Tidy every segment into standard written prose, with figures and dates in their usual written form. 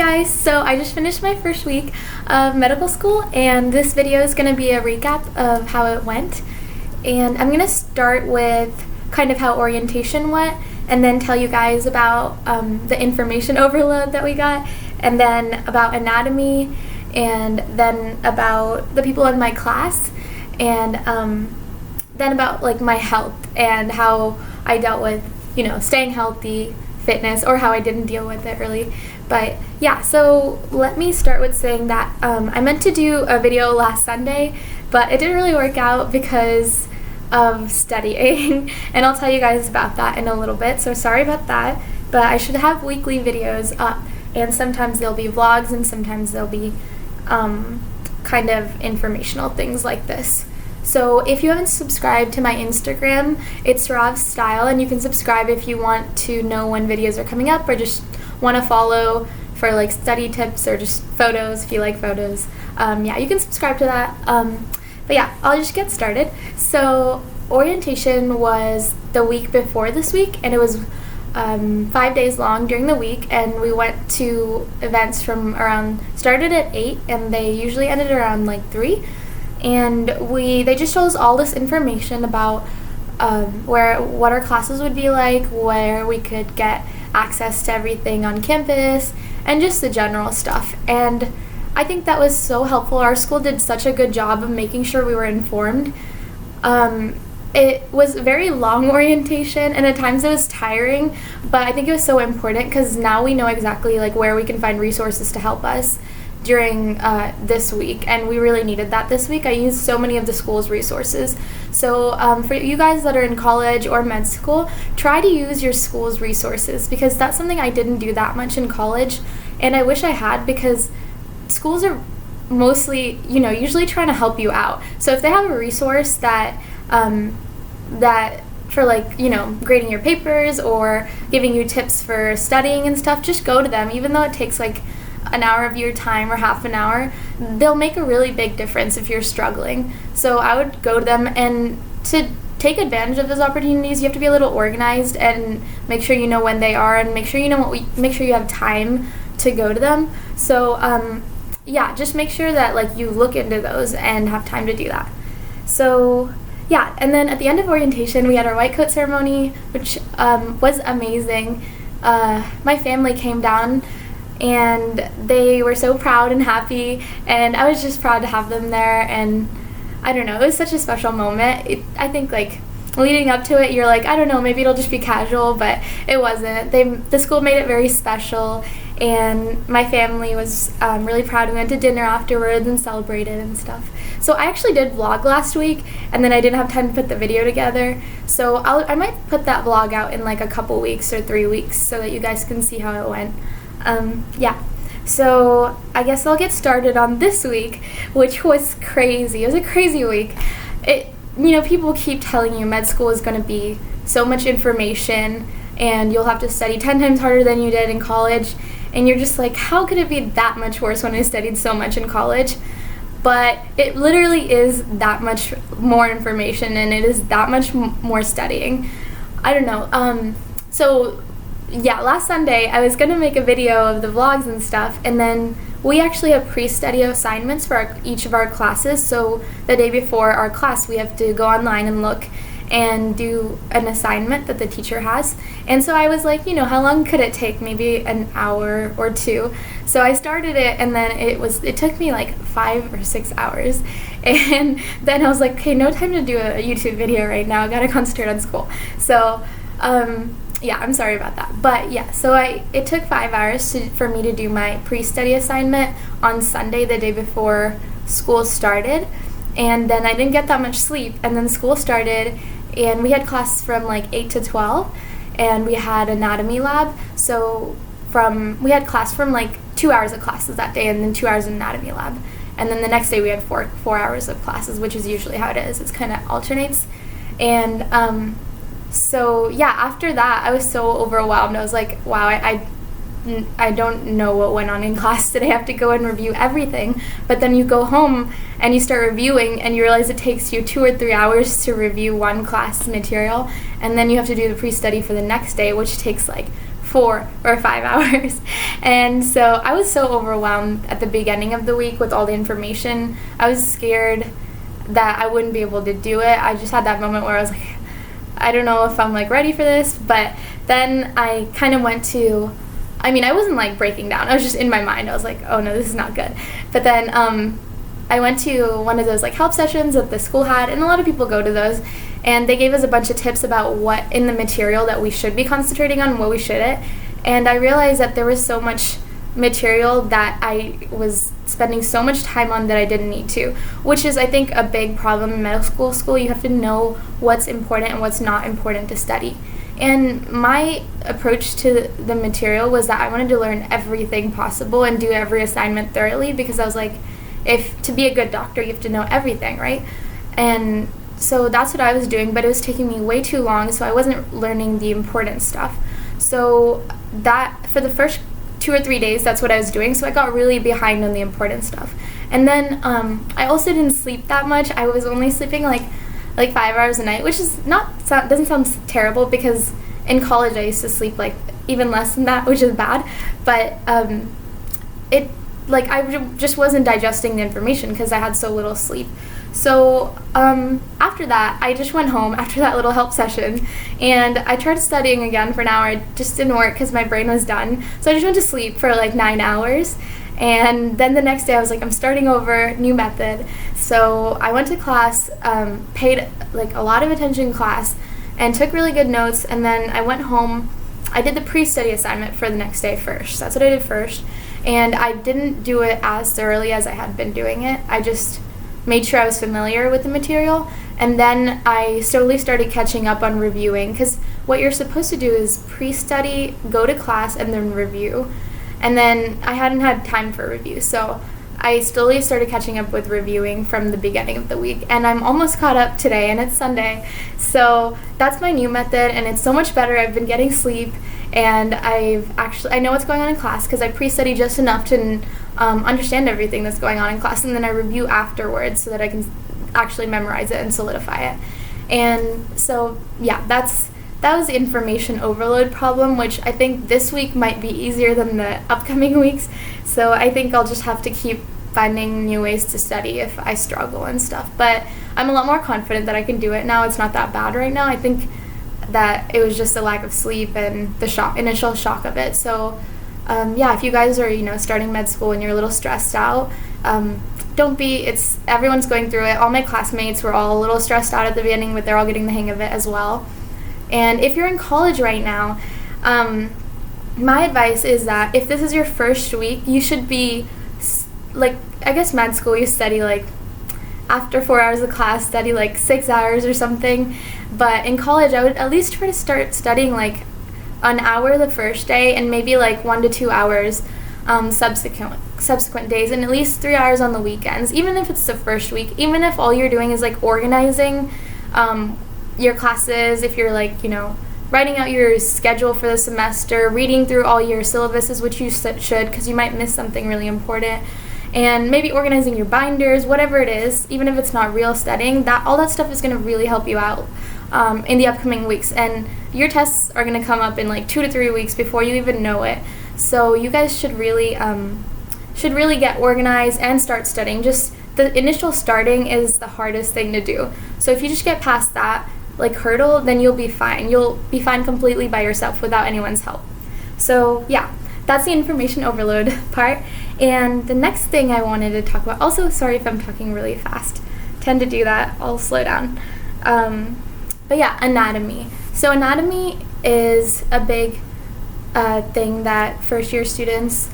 Guys, so I just finished my first week of medical school, and this video is going to be a recap of how it went. And I'm going to start with kind of how orientation went, and then tell you guys about the information overload that we got, and then about anatomy, and then about the people in my class, and then about like my health and how I dealt with, staying healthy, fitness, or how I didn't deal with it really. But yeah, so let me start with saying that I meant to do a video last Sunday, but it didn't really work out because of studying, and I'll tell you guys about that in a little bit, so sorry about that. But I should have weekly videos up, and sometimes they'll be vlogs, and sometimes they'll be kind of informational things like this. So if you haven't subscribed to my Instagram, it's SravStyle, and you can subscribe if you want to know when videos are coming up, or just want to follow for like study tips or just photos if you like photos. Yeah, you can subscribe to that. But yeah, I'll just get started. So orientation was the week before this week, and it was 5 days long during the week, and we went to events from started at 8 and they usually ended around like 3, and they just told us all this information about what our classes would be like, where we could get access to everything on campus, and just the general stuff. And I think that was so helpful. Our school did such a good job of making sure we were informed. It was a very long orientation, and at times it was tiring, but I think it was so important because now we know exactly like where we can find resources to help us during this week, and we really needed that this week. I used so many of the school's resources. So for you guys that are in college or med school, try to use your school's resources, because that's something I didn't do that much in college, and I wish I had, because schools are mostly, usually trying to help you out. So if they have a resource that for like, grading your papers or giving you tips for studying and stuff, just go to them. Even though it takes like an hour of your time or half an hour, they'll make a really big difference if you're struggling. So I would go to them, and to take advantage of those opportunities, you have to be a little organized and make sure you know when they are, and make sure you have time to go to them. So yeah, just make sure that like you look into those and have time to do that. So yeah, and then at the end of orientation, we had our white coat ceremony, which was amazing. My family came down, and they were so proud and happy, and I was just proud to have them there. And I don't know, it was such a special moment. I think like leading up to it, you're like, I don't know, maybe it'll just be casual, but it wasn't. The school made it very special, and my family was really proud. We went to dinner afterwards and celebrated and stuff. So I actually did vlog last week, and then I didn't have time to put the video together. So I might put that vlog out in like a couple weeks or 3 weeks so that you guys can see how it went. Yeah, so I guess I'll get started on this week, which was crazy. It was a crazy week. People keep telling you med school is going to be so much information, and you'll have to study 10 times harder than you did in college, and you're just like, how could it be that much worse when I studied so much in college? But it literally is that much more information, and it is that much more studying. I don't know. So yeah, last Sunday I was going to make a video of the vlogs and stuff, and then we actually have pre-study assignments for each of our classes. So the day before our class, we have to go online and look and do an assignment that the teacher has. And so I was like, how long could it take? Maybe an hour or 2. So I started it, and then it took me like 5 or 6 hours. And then I was like, okay, no time to do a YouTube video right now. I gotta concentrate on school. So yeah, I'm sorry about that. But yeah, so it took 5 hours for me to do my pre-study assignment on Sunday, the day before school started. And then I didn't get that much sleep, and then school started, and we had class from like 8 to 12, and we had anatomy lab. So we had class from like 2 hours of classes that day, and then 2 hours of anatomy lab. And then the next day we had four hours of classes, which is usually how it is. It's kind of alternates. And so yeah, after that, I was so overwhelmed. I was like, wow, I don't know what went on in class today. I have to go and review everything. But then you go home and you start reviewing, and you realize it takes you 2 or 3 hours to review one class material, and then you have to do the pre-study for the next day, which takes like 4 or 5 hours. And so I was so overwhelmed at the beginning of the week with all the information. I was scared that I wouldn't be able to do it. I just had that moment where I was like, I don't know if I'm like ready for this. But then I kind of went to, I wasn't like breaking down. I was just in my mind. I was like, oh no, this is not good. But then I went to one of those like help sessions that the school had, and a lot of people go to those, and they gave us a bunch of tips about what in the material that we should be concentrating on and what we shouldn't. And I realized that there was so much material that I was spending so much time on that I didn't need to, which is, I think, a big problem in medical school. You have to know what's important and what's not important to study. And my approach to the material was that I wanted to learn everything possible and do every assignment thoroughly, because I was like, if to be a good doctor, you have to know everything, right? And so that's what I was doing, but it was taking me way too long, so I wasn't learning the important stuff. So that, for the first 2 or 3 days, that's what I was doing, so I got really behind on the important stuff. And then I also didn't sleep that much. I was only sleeping like 5 hours a night, which is doesn't sound terrible, because in college I used to sleep like even less than that, which is bad. But I just wasn't digesting the information because I had so little sleep. So after that, I just went home after that little help session, and I tried studying again for an hour. It just didn't work because my brain was done. So I just went to sleep for like 9 hours. And then the next day I was like, I'm starting over, new method. So I went to class, paid like a lot of attention in class, and took really good notes. And then I went home. I did the pre-study assignment for the next day first. That's what I did first. And I didn't do it as thoroughly as I had been doing it. I just made sure I was familiar with the material. And then I slowly started catching up on reviewing, because what you're supposed to do is pre-study, go to class, and then review. And then I hadn't had time for review, so I slowly started catching up with reviewing from the beginning of the week. And I'm almost caught up today, and it's Sunday. So that's my new method, and it's so much better. I've been getting sleep, and I know what's going on in class because I pre-study just enough to understand everything that's going on in class, and then I review afterwards so that I can actually memorize it and solidify it. And so, yeah, that was the information overload problem, which I think this week might be easier than the upcoming weeks. So I think I'll just have to keep finding new ways to study if I struggle and stuff. But I'm a lot more confident that I can do it now. It's not that bad right now. I think that it was just a lack of sleep and the initial shock of it. So if you guys are starting med school and you're a little stressed out, don't be. Everyone's going through it. All my classmates were all a little stressed out at the beginning, but they're all getting the hang of it as well. And if you're in college right now, my advice is that if this is your first week, you should be, I guess med school, you study after 4 hours of class, study 6 hours or something. But in college, I would at least try to start studying an hour the first day, and maybe 1 to 2 hours subsequent days, and at least 3 hours on the weekends, even if it's the first week, even if all you're doing is organizing your classes, if you're writing out your schedule for the semester, reading through all your syllabuses, which you should, because you might miss something really important, and maybe organizing your binders, whatever it is, even if it's not real studying, all that stuff is going to really help you out in the upcoming weeks. And your tests are going to come up in 2 to 3 weeks before you even know it. So you guys should really get organized and start studying. Just the initial starting is the hardest thing to do. So if you just get past that hurdle, then you'll be fine. You'll be fine completely by yourself without anyone's help. So yeah, that's the information overload part. And the next thing I wanted to talk about, also sorry if I'm talking really fast, tend to do that, I'll slow down. But yeah, anatomy. So anatomy is a big thing that first year students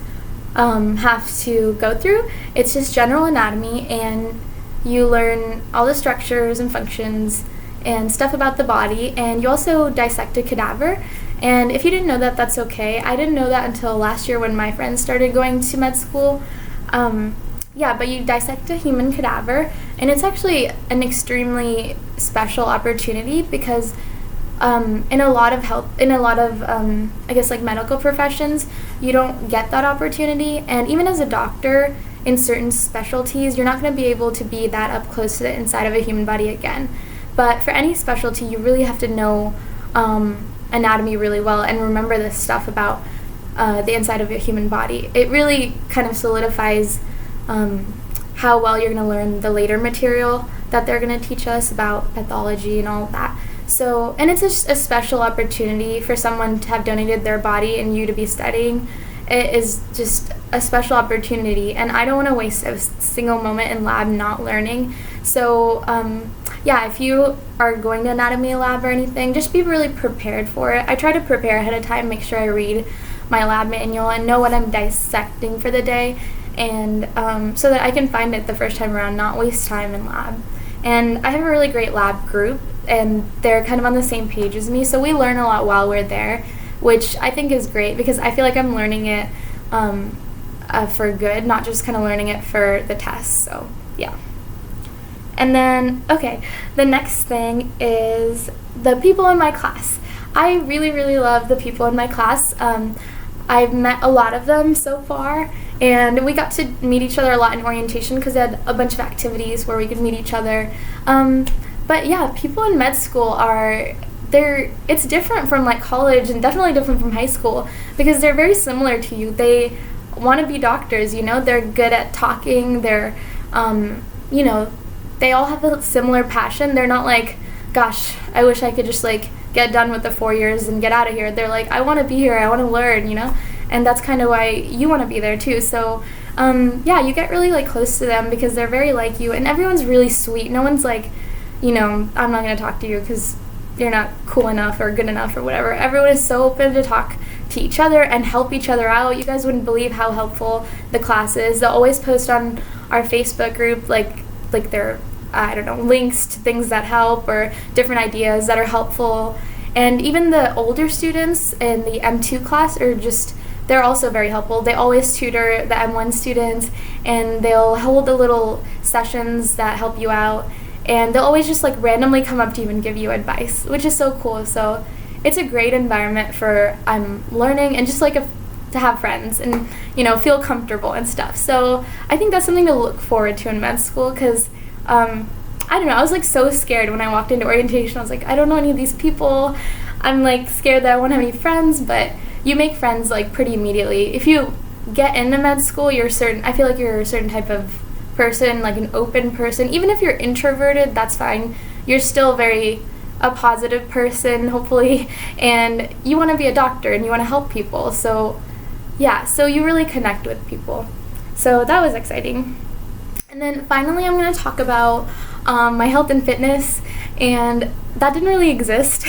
have to go through. It's just general anatomy, and you learn all the structures and functions and stuff about the body, and you also dissect a cadaver. And if you didn't know that, that's okay. I didn't know that until last year when my friends started going to med school. But you dissect a human cadaver, and it's actually an extremely special opportunity because in a lot of medical professions, you don't get that opportunity. And even as a doctor, in certain specialties, you're not going to be able to be that up close to the inside of a human body again. But for any specialty, you really have to know anatomy really well and remember this stuff about the inside of a human body, it really kind of solidifies how well you're going to learn the later material that they're going to teach us about pathology and all of that. So, and it's a special opportunity for someone to have donated their body and you to be studying. It is just a special opportunity, and I don't want to waste a single moment in lab not learning. So, if you are going to anatomy lab or anything, just be really prepared for it. I try to prepare ahead of time, make sure I read my lab manual and know what I'm dissecting for the day, and so that I can find it the first time around, not waste time in lab. And I have a really great lab group, and they're kind of on the same page as me, so we learn a lot while we're there, which I think is great because I feel like I'm learning it for good, not just kind of learning it for the tests. So, yeah. And then, okay, the next thing is the people in my class. I really, really love the people in my class. I've met a lot of them so far, and we got to meet each other a lot in orientation because they had a bunch of activities where we could meet each other. But yeah, people in med school it's different from like college and definitely different from high school because they're very similar to you. They want to be doctors, they're good at talking, they're, they all have a similar passion. They're not like, gosh, I wish I could just like get done with the 4 years and get out of here. They're like, I want to be here, I want to learn, and that's kind of why you want to be there too. So you get really like close to them because they're very like you, and everyone's really sweet. No one's like, I'm not going to talk to you because you're not cool enough or good enough or whatever. Everyone is so open to talk to each other and help each other out. You guys wouldn't believe how helpful the class is. They'll always post on our Facebook group like their links to things that help or different ideas that are helpful. And even the older students in the M2 class they're also very helpful. They always tutor the M1 students, and they'll hold the little sessions that help you out. And they'll always just like randomly come up to you and give you advice, which is so cool. So it's a great environment for learning and just like to have friends and feel comfortable and stuff. So I think that's something to look forward to in med school because I don't know, I was like so scared when I walked into orientation. I was like, I don't know any of these people. I'm like scared that I won't have any friends, but you make friends like pretty immediately. If you get into med school, I feel like you're a certain type of person, like an open person. Even if you're introverted, that's fine. You're still a positive person, hopefully, and you want to be a doctor and you want to help people. So yeah, so you really connect with people. So that was exciting. And then finally I'm going to talk about my health and fitness, and that didn't really exist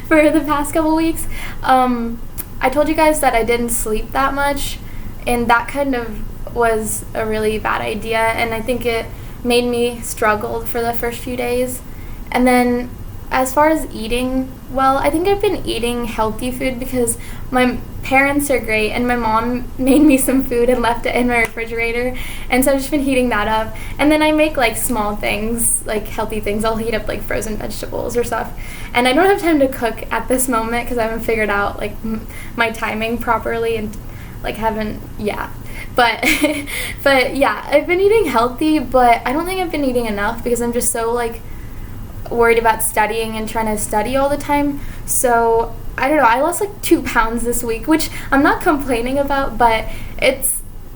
for the past couple weeks. I told you guys that I didn't sleep that much, and that kind of was a really bad idea, and I think it made me struggle for the first few days. And then as far as eating, well, I think I've been eating healthy food because my parents are great, and my mom made me some food and left it in my refrigerator, and so I've just been heating that up. And then I make like small things, like healthy things. I'll heat up like frozen vegetables or stuff, and I don't have time to cook at this moment because I haven't figured out like my timing properly and like but yeah, I've been eating healthy, but I don't think I've been eating enough because I'm just so like worried about studying and trying to study all the time. So I don't know, I lost like 2 pounds this week, which I'm not complaining about, but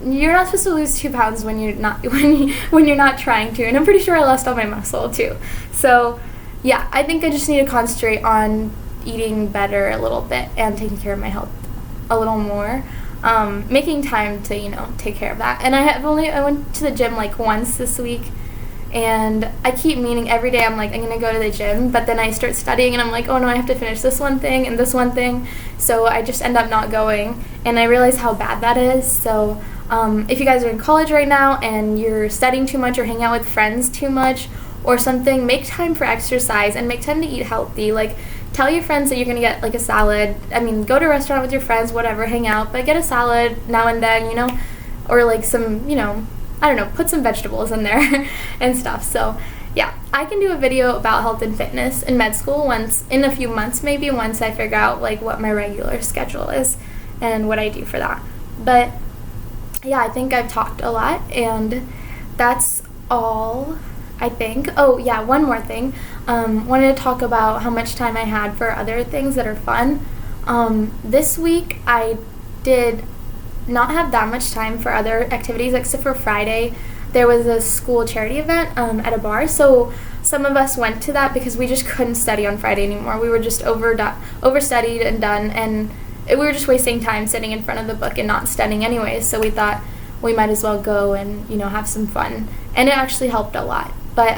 you're not supposed to lose 2 pounds when you're not when you're not trying to, and I'm pretty sure I lost all my muscle too. So yeah, I think I just need to concentrate on eating better a little bit and taking care of my health a little more. Making time to take care of that. And I went to the gym like once this week, and I keep meaning every day I'm like, I'm gonna go to the gym, but then I start studying and I'm like, oh no, I have to finish this one thing and this one thing, so I just end up not going, and I realize how bad that is. So if you guys are in college right now and you're studying too much or hanging out with friends too much or something, make time for exercise and make time to eat healthy. Like, tell your friends that you're going to get like a salad. I mean, go to a restaurant with your friends, whatever, hang out, but get a salad now and then, or like some, I don't know, put some vegetables in there and stuff. So yeah, I can do a video about health and fitness in med school once in a few months, maybe, once I figure out like what my regular schedule is and what I do for that. But yeah, I think I've talked a lot, and that's all I think. Oh yeah, one more thing. Wanted to talk about how much time I had for other things that are fun. This week I did not have that much time for other activities except for Friday. There was a school charity event at a bar, so some of us went to that because we just couldn't study on Friday anymore. We were just overstudied and done, and we were just wasting time sitting in front of the book and not studying anyways, so we thought we might as well go and, have some fun. And it actually helped a lot. But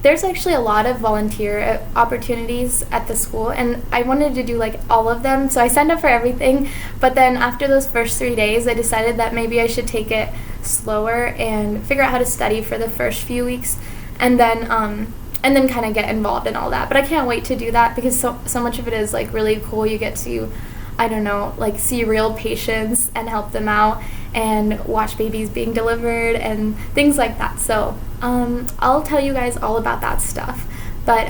there's actually a lot of volunteer opportunities at the school, and I wanted to do like all of them, so I signed up for everything. But then after those first 3 days, I decided that maybe I should take it slower and figure out how to study for the first few weeks, and then kind of get involved in all that. But I can't wait to do that because so much of it is like really cool. You get to, I don't know, like see real patients and help them out and watch babies being delivered and things like that. So I'll tell you guys all about that stuff. But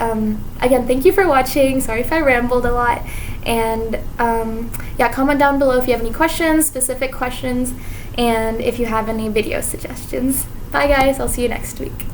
again, thank you for watching. Sorry if I rambled a lot. And yeah, comment down below if you have any questions, specific questions, and if you have any video suggestions. Bye guys, I'll see you next week.